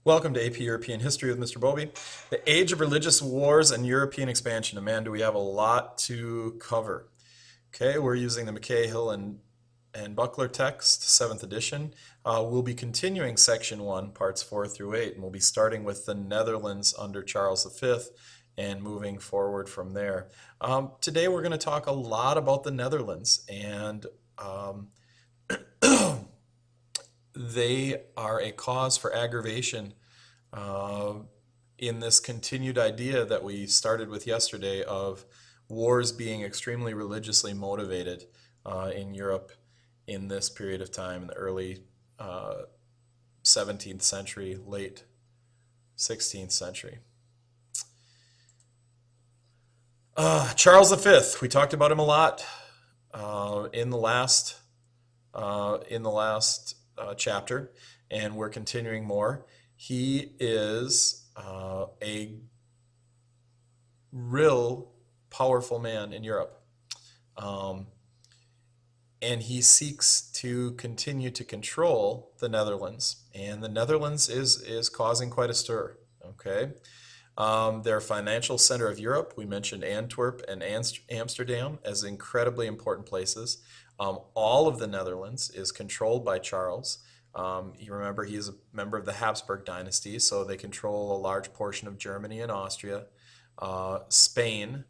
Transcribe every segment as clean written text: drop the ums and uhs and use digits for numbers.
Welcome to AP European History with Mr. Bobby. The Age of Religious Wars and European Expansion. And man, do we have a lot to cover. Okay, we're using the McKay, Hill, and Buckler text, 7th edition. We'll be continuing section 1, parts 4 through 8, and we'll be starting with the Netherlands under Charles V and moving forward from there. Today we're going to talk a lot about the Netherlands, and they are a cause for aggravation uh, in this continued idea that we started with yesterday of wars being extremely religiously motivated in Europe in this period of time, in the early 17th century, late 16th century. Charles V, we talked about him a lot in the last chapter, and we're continuing more. He is a real powerful man in Europe, and he seeks to continue to control the Netherlands, and the Netherlands is causing quite a stir. Okay. They're a financial center of Europe. We mentioned Antwerp and Amsterdam as incredibly important places. All of the Netherlands is controlled by Charles. You remember he is a member of the Habsburg dynasty, so they control a large portion of Germany and Austria, Spain,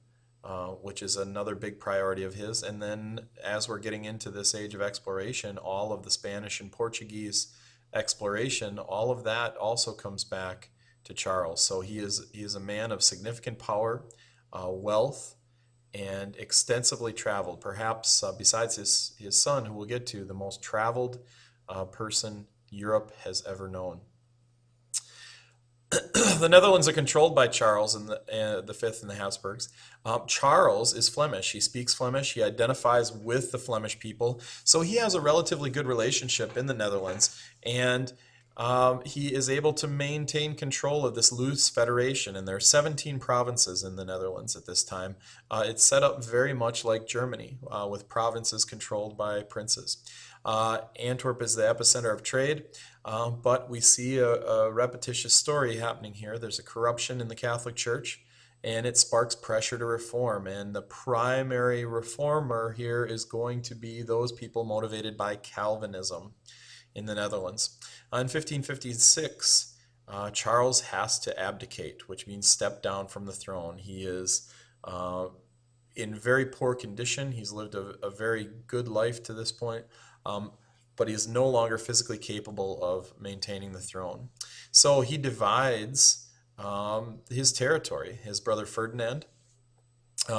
which is another big priority of his. And then as we're getting into this age of exploration, all of the Spanish and Portuguese exploration, all of that also comes back to Charles. So he is a man of significant power, wealth, and extensively traveled. Perhaps besides his son, who we'll get to, the most traveled person Europe has ever known. The Netherlands are controlled by Charles and the Fifth and the Habsburgs. Charles is Flemish. He speaks Flemish. He identifies with the Flemish people. So he has a relatively good relationship in the Netherlands. And he is able to maintain control of this loose federation, and there are 17 provinces in the Netherlands at this time. It's set up very much like Germany, with provinces controlled by princes. Antwerp is the epicenter of trade, but we see a repetitious story happening here. There's a corruption in the Catholic Church, and it sparks pressure to reform. And the primary reformer here is going to be those people motivated by Calvinism in the Netherlands. In 1556, Charles has to abdicate, which means step down from the throne. He is in very poor condition. He's lived a very good life to this point, but he is no longer physically capable of maintaining the throne. So he divides his territory. His brother Ferdinand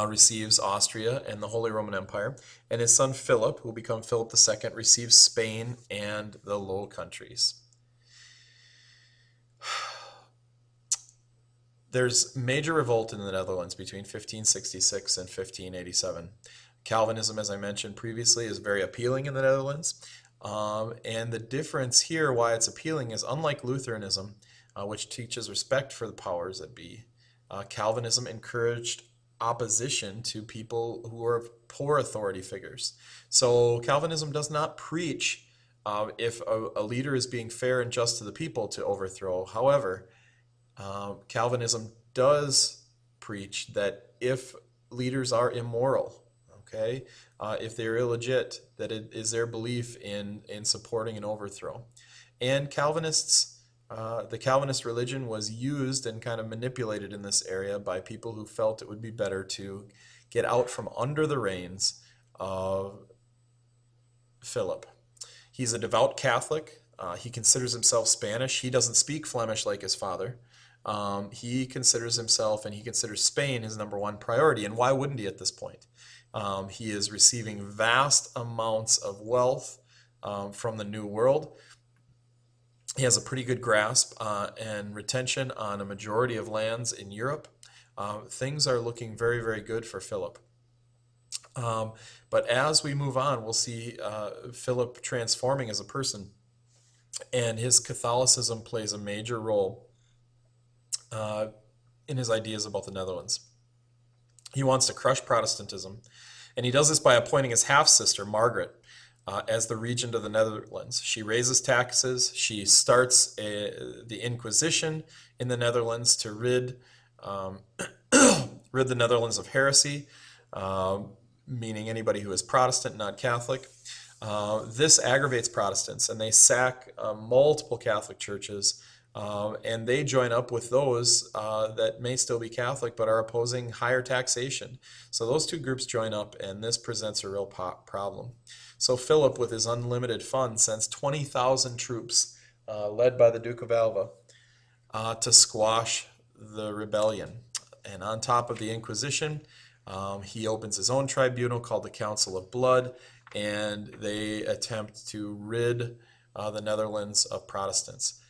receives Austria and the Holy Roman Empire, and his son Philip, who will become Philip II, receives Spain and the Low Countries. There's major revolt in the Netherlands between 1566 and 1587. Calvinism, as I mentioned previously, is very appealing in the Netherlands. And the difference here, why it's appealing, is unlike Lutheranism, which teaches respect for the powers that be, Calvinism encouraged opposition to people who are poor authority figures. So Calvinism does not preach if a leader is being fair and just to the people to overthrow. However, Calvinism does preach that if leaders are immoral, okay, if they're illegit, that it is their belief in supporting an overthrow. And the Calvinist religion was used and kind of manipulated in this area by people who felt it would be better to get out from under the reins of Philip. He's a devout Catholic. He considers himself Spanish. He doesn't speak Flemish like his father. He considers himself, and he considers Spain his number one priority. And why wouldn't he at this point? He is receiving vast amounts of wealth from the New World. He has a pretty good grasp and retention on a majority of lands in Europe. Things are looking very, very good for Philip. But as we move on, we'll see Philip transforming as a person, and his Catholicism plays a major role in his ideas about the Netherlands. He wants to crush Protestantism, and he does this by appointing his half-sister, Margaret, as the regent of the Netherlands. She raises taxes. She starts the Inquisition in the Netherlands to um, rid the Netherlands of heresy, meaning anybody who is Protestant, not Catholic. This aggravates Protestants, and they sack multiple Catholic churches, and they join up with those that may still be Catholic but are opposing higher taxation. So those two groups join up, and this presents a real problem. So Philip, with his unlimited funds, sends 20,000 troops, led by the Duke of Alva, to squash the rebellion. And on top of the Inquisition, he opens his own tribunal called the Council of Blood, and they attempt to rid the Netherlands of Protestants.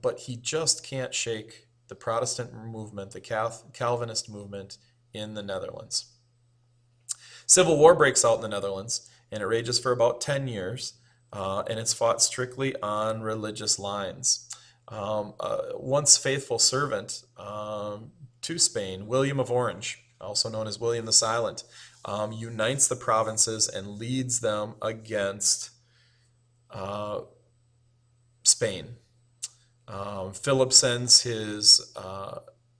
But he just can't shake the Protestant movement, the Calvinist movement in the Netherlands. Civil war breaks out in the Netherlands, and it rages for about 10 years, and it's fought strictly on religious lines. Once faithful servant to Spain, William of Orange, also known as William the Silent, unites the provinces and leads them against Spain. Philip sends his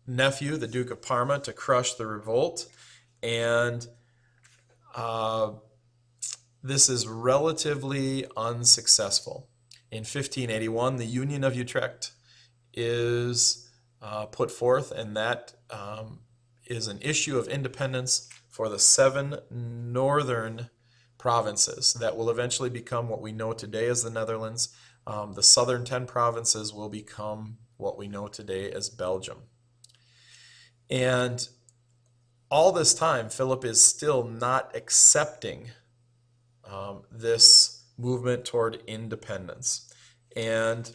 nephew, the Duke of Parma, to crush the revolt, and this is relatively unsuccessful. In 1581, the Union of Utrecht is put forth, and that is an issue of independence for the 7 northern provinces that will eventually become what we know today as the Netherlands. The southern 10 provinces will become what we know today as Belgium. And all this time, Philip is still not accepting this movement toward independence. And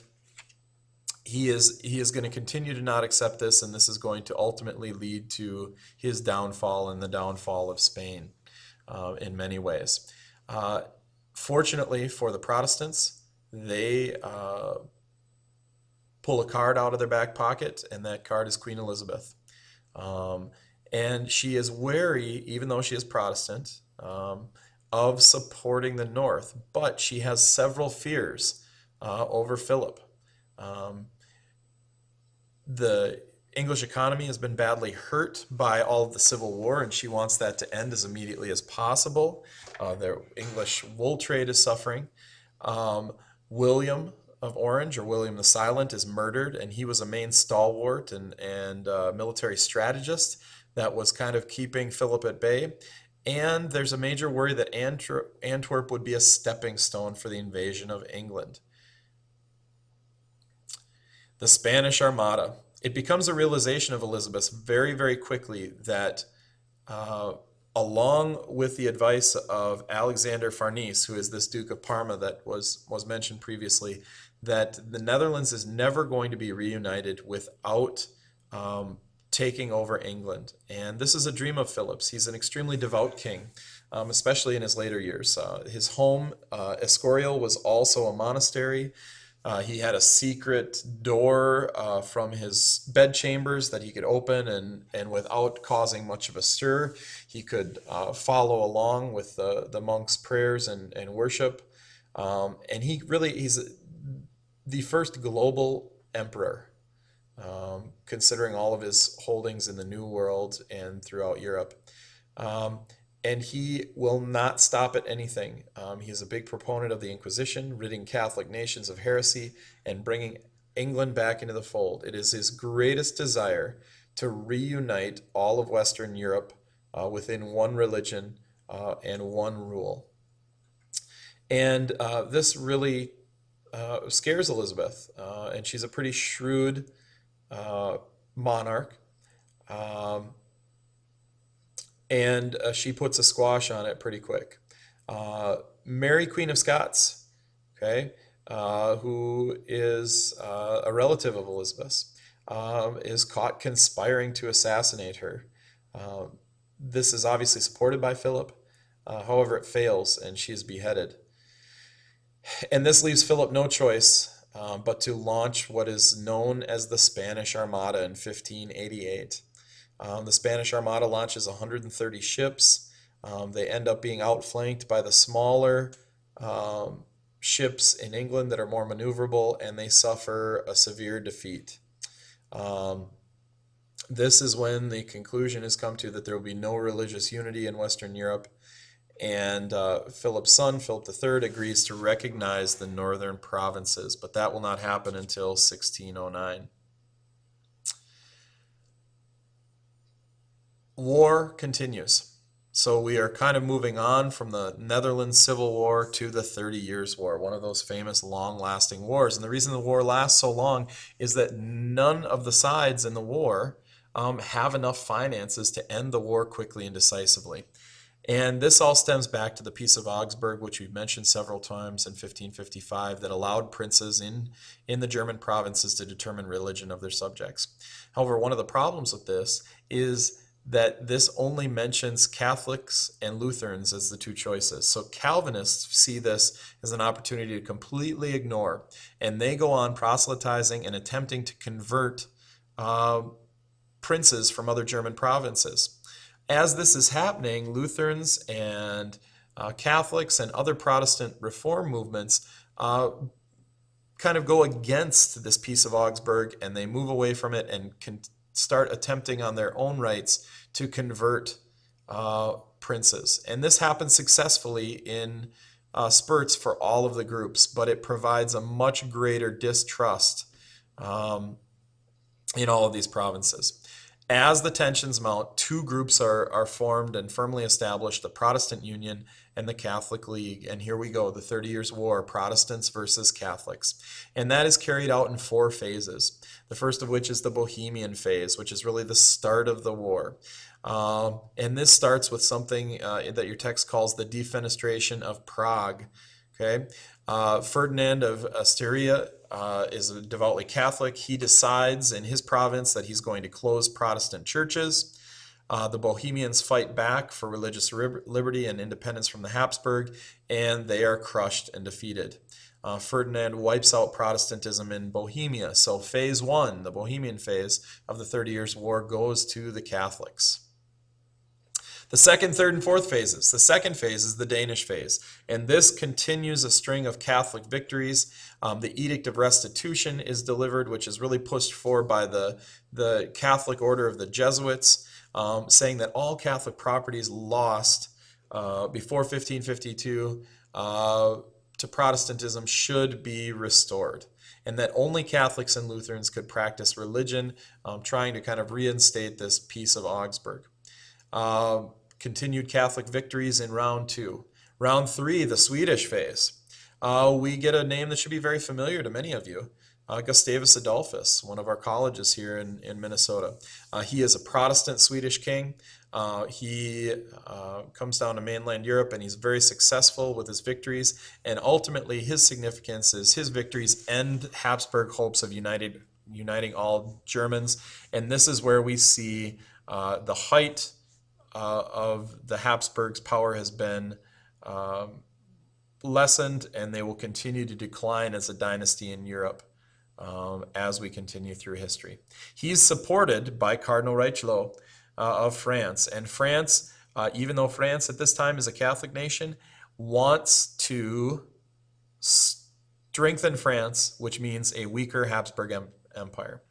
he is going to continue to not accept this, and this is going to ultimately lead to his downfall and the downfall of Spain in many ways. Fortunately for the Protestants, they pull a card out of their back pocket, and that card is Queen Elizabeth. And she is wary, even though she is Protestant, of supporting the North, but she has several fears over Philip. The English economy has been badly hurt by all of the Civil War, and she wants that to end as immediately as possible. The English wool trade is suffering. William of Orange, or William the Silent, is murdered, and he was a main stalwart and military strategist that was kind of keeping Philip at bay. And there's a major worry that Antwerp would be a stepping stone for the invasion of England. The Spanish Armada. It becomes a realization of Elizabeth very, very quickly that along with the advice of Alexander Farnese, who is this Duke of Parma that was mentioned previously, that the Netherlands is never going to be reunited without taking over England. And this is a dream of Philip's. He's an extremely devout king, especially in his later years. His home, Escorial, was also a monastery. He had a secret door from his bedchambers that he could open, and without causing much of a stir, he could follow along with the monks' prayers and worship. And he's the first global emperor, considering all of his holdings in the New World and throughout Europe. And he will not stop at anything. He is a big proponent of the Inquisition, ridding Catholic nations of heresy and bringing England back into the fold. It is his greatest desire to reunite all of Western Europe within one religion and one rule. And this really scares Elizabeth, and she's a pretty shrewd monarch. And she puts a squash on it pretty quick. Mary, Queen of Scots, okay, who is a relative of Elizabeth's, is caught conspiring to assassinate her. This is obviously supported by Philip. However, it fails, and she is beheaded. And this leaves Philip no choice but to launch what is known as the Spanish Armada in 1588. The Spanish Armada launches 130 ships. They end up being outflanked by the smaller um, ships in England that are more maneuverable, and they suffer a severe defeat. Um, this is when the conclusion is come to that there will be no religious unity in Western Europe, and Philip's son, Philip III, agrees to recognize the northern provinces, but that will not happen until 1609. War continues. So we are kind of moving on from the Netherlands Civil War to the 30 Years' War, one of those famous long-lasting wars. And the reason the war lasts so long is that none of the sides in the war have enough finances to end the war quickly and decisively. And this all stems back to the Peace of Augsburg, which we've mentioned several times in 1555, that allowed princes in the German provinces to determine religion of their subjects. However, one of the problems with this is that this only mentions Catholics and Lutherans as the two choices. So Calvinists see this as an opportunity to completely ignore, and they go on proselytizing and attempting to convert princes from other German provinces. As this is happening, Lutherans and Catholics and other Protestant reform movements kind of go against this Peace of Augsburg, and they move away from it and can start attempting on their own rights to convert princes. And this happens successfully in spurts for all of the groups, but it provides a much greater distrust in all of these provinces. As the tensions mount, two groups are formed and firmly established, the Protestant Union and the Catholic League. And here we go, the 30 Years' War, Protestants versus Catholics. And that is carried out in 4 phases. The first of which is the Bohemian phase, which is really the start of the war. And this starts with something that your text calls the defenestration of Prague. Okay, Ferdinand of Styria is a devoutly Catholic. He decides in his province that he's going to close Protestant churches. The Bohemians fight back for religious liberty and independence from the Habsburg, and they are crushed and defeated. Ferdinand wipes out Protestantism in Bohemia. So phase 1, the Bohemian phase of the 30 Years' War, goes to the Catholics. The second, third, and fourth phases. The second phase is the Danish phase, and this continues a string of Catholic victories. The Edict of Restitution is delivered, which is really pushed for by the Catholic Order of the Jesuits, saying that all Catholic properties lost before 1552 to Protestantism should be restored, and that only Catholics and Lutherans could practice religion, trying to kind of reinstate this Peace of Augsburg. Continued Catholic victories in round 2. Round 3, the Swedish phase. We get a name that should be very familiar to many of you, Gustavus Adolphus, one of our colleges here in Minnesota. He is a Protestant Swedish king. He comes down to mainland Europe, and he's very successful with his victories, and ultimately his significance is his victories end Habsburg hopes of uniting all Germans, and this is where we see the height of the Habsburgs' power has been lessened, and they will continue to decline as a dynasty in Europe as we continue through history. He's supported by Cardinal Richelieu of France, and France, even though France at this time is a Catholic nation, wants to strengthen France, which means a weaker Habsburg Empire.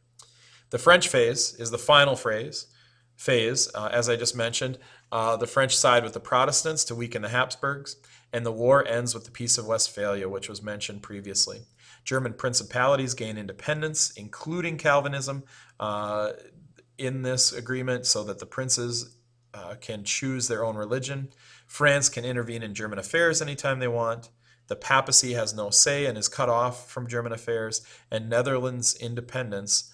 The French phase is the final phase. As I just mentioned, the French side with the Protestants to weaken the Habsburgs, and the war ends with the Peace of Westphalia, which was mentioned previously. German principalities gain independence, including Calvinism, in this agreement, so that the princes can choose their own religion. France can intervene in German affairs anytime they want. The papacy has no say and is cut off from German affairs, and Netherlands' independence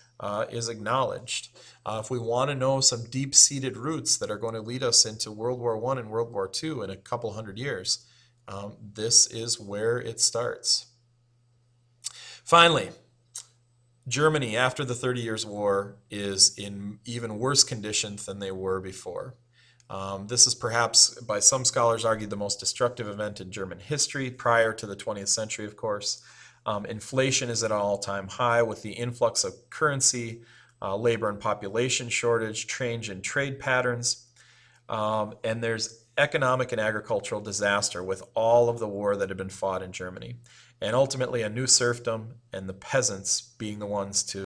is acknowledged. If we want to know some deep-seated roots that are going to lead us into World War I and World War II in a couple hundred years, this is where it starts. Finally, Germany, after the 30 Years' War, is in even worse conditions than they were before. This is perhaps, by some scholars, argued the most destructive event in German history, prior to the 20th century, of course. Inflation is at an all-time high with the influx of currency, labor and population shortage, change in trade patterns, and there's economic and agricultural disaster with all of the war that had been fought in Germany, and ultimately a new serfdom and the peasants being the ones to